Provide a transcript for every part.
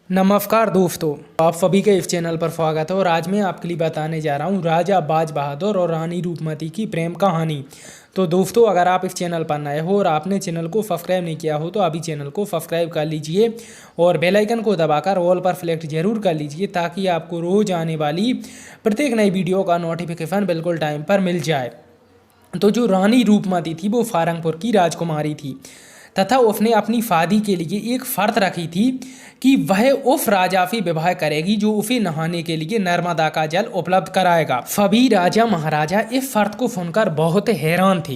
नमस्कार दोस्तों, आप सभी का इस चैनल पर स्वागत है। और आज मैं आपके लिए बताने जा रहा हूँ राजा बाज बहादुर और रानी रूपमती की प्रेम कहानी। तो दोस्तों, अगर आप इस चैनल पर नए हो और आपने चैनल को सब्सक्राइब नहीं किया हो तो अभी चैनल को सब्सक्राइब कर लीजिए और बेल आइकन को दबाकर ऑल पर सेलेक्ट जरूर कर लीजिए ताकि आपको रोज आने वाली प्रत्येक नई वीडियो का नोटिफिकेशन बिल्कुल टाइम पर मिल जाए। तो जो रानी रूपमती थी वो फारंगपुर की राजकुमारी थी तथा उसने अपनी शादी के लिए एक शर्त रखी थी कि वह उस राजा से विवाह करेगी जो उसे नहाने के लिए नर्मदा का जल उपलब्ध कराएगा। सभी राजा महाराजा इस शर्त को सुनकर बहुत हैरान थे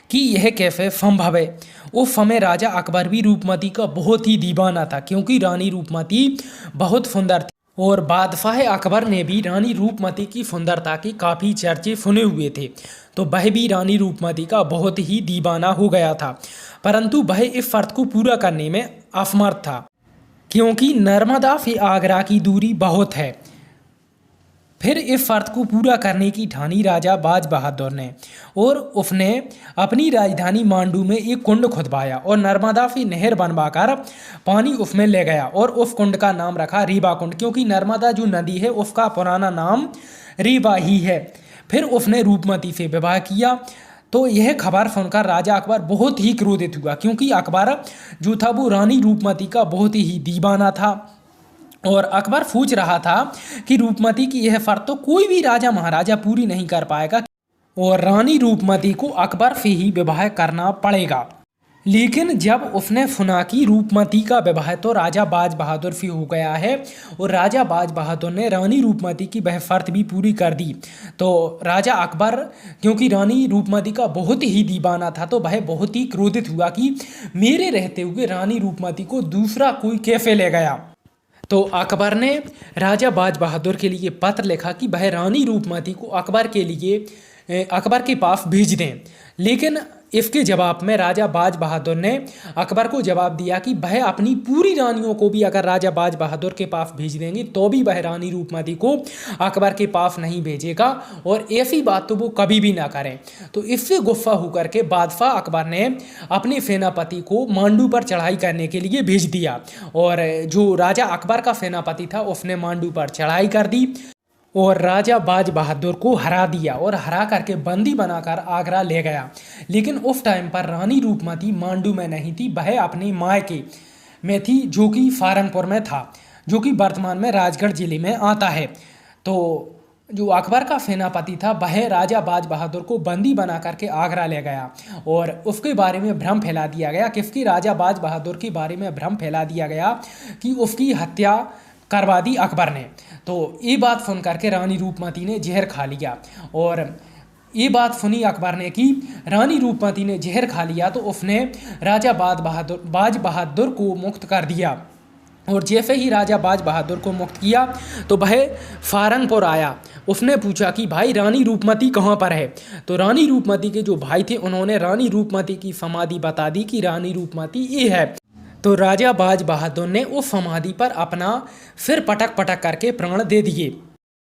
कि यह कैसे संभव है। उस समय राजा अकबर भी रूपमती का बहुत ही दीवाना था क्योंकि रानी रूपमती बहुत सुंदर थी और बादशाह अकबर ने भी रानी रूपमती की सुंदरता के काफ़ी चर्चे सुने हुए थे। तो वह भी रानी रूपमती का बहुत ही दीवाना हो गया था, परंतु वह इस शर्त को पूरा करने में असमर्थ था क्योंकि नर्मदा से आगरा की दूरी बहुत है। फिर इस शर्त को पूरा करने की ठानी राजा बाज बहादुर ने और उसने अपनी राजधानी मांडू में एक कुंड खुदवाया और नर्मदा से नहर बनवाकर पानी उसमें ले गया और उस कुंड का नाम रखा रीवा कुंड, क्योंकि नर्मदा जो नदी है उसका पुराना नाम रीवा ही है। फिर उसने रूपमती से विवाह किया। तो यह खबर सुनकर राजा अकबर बहुत ही क्रोधित हुआ क्योंकि अकबर जो था वो रानी रूपमती का बहुत ही दीवाना था और अकबर सोच रहा था कि रूपमती की यह शर्त तो कोई भी राजा महाराजा पूरी नहीं कर पाएगा और रानी रूपमती को अकबर से ही विवाह करना पड़ेगा। लेकिन जब उसने सुना कि रूपमती का विवाह तो राजा बाज बहादुर से हो गया है और राजा बाज बहादुर ने रानी रूपमती की वह शर्त भी पूरी कर दी, तो राजा अकबर क्योंकि रानी रूपमती का बहुत ही दीवाना था तो वह बहुत ही क्रोधित हुआ कि मेरे रहते हुए रानी रूपमती को दूसरा कोई कैसे ले गया। तो अकबर ने राजा बाज बहादुर के लिए पत्र लिखा कि वह रानी रूपमती को अकबर के पास भेज दें। लेकिन इसके जवाब में राजा बाज बहादुर ने अकबर को जवाब दिया कि वह अपनी पूरी रानियों को भी अगर राजा बाज बहादुर के पास भेज देंगे तो भी वह रानी रूपमती को अकबर के पास नहीं भेजेगा और ऐसी बात तो वो कभी भी ना करें। तो इससे गुस्सा होकर के बादशाह अकबर ने अपने सेनापति को मांडू पर चढ़ाई करने के लिए भेज दिया और जो राजा अकबर का सेनापति था उसने मांडू पर चढ़ाई कर दी और राजा बाज बहादुर को हरा दिया और हरा करके बंदी बनाकर आगरा ले गया। लेकिन उस टाइम पर रानी रूपमती मांडू में नहीं थी, वह अपने मायके में थी जो कि फारंगपुर में था, जो कि वर्तमान में राजगढ़ जिले में आता है। तो जो अकबर का सेनापति था वह राजा बाज बहादुर को बंदी बना करके आगरा ले गया और उसके बारे में भ्रम फैला दिया गया। किसकी? राजा बाज बहादुर के बारे में भ्रम फैला दिया गया कि उसकी हत्या करवा दी अकबर ने। तो ये बात सुन करके रानी रूपमती ने जहर खा लिया और ये बात सुनी अकबर ने कि रानी रूपमती ने जहर खा लिया तो उसने राजा बाज बहादुर को मुक्त कर दिया। और जैसे ही राजा बाज बहादुर को मुक्त किया तो वह फारंगपुर आया। उसने पूछा कि भाई रानी रूपमती कहाँ पर है। तो रानी रूपमती के जो भाई थे उन्होंने रानी रूपमती की समाधि बता दी कि रानी रूपमती ये है। तो राजा बाज बहादुर ने उस समाधि पर अपना सिर पटक पटक करके प्राण दे दिए।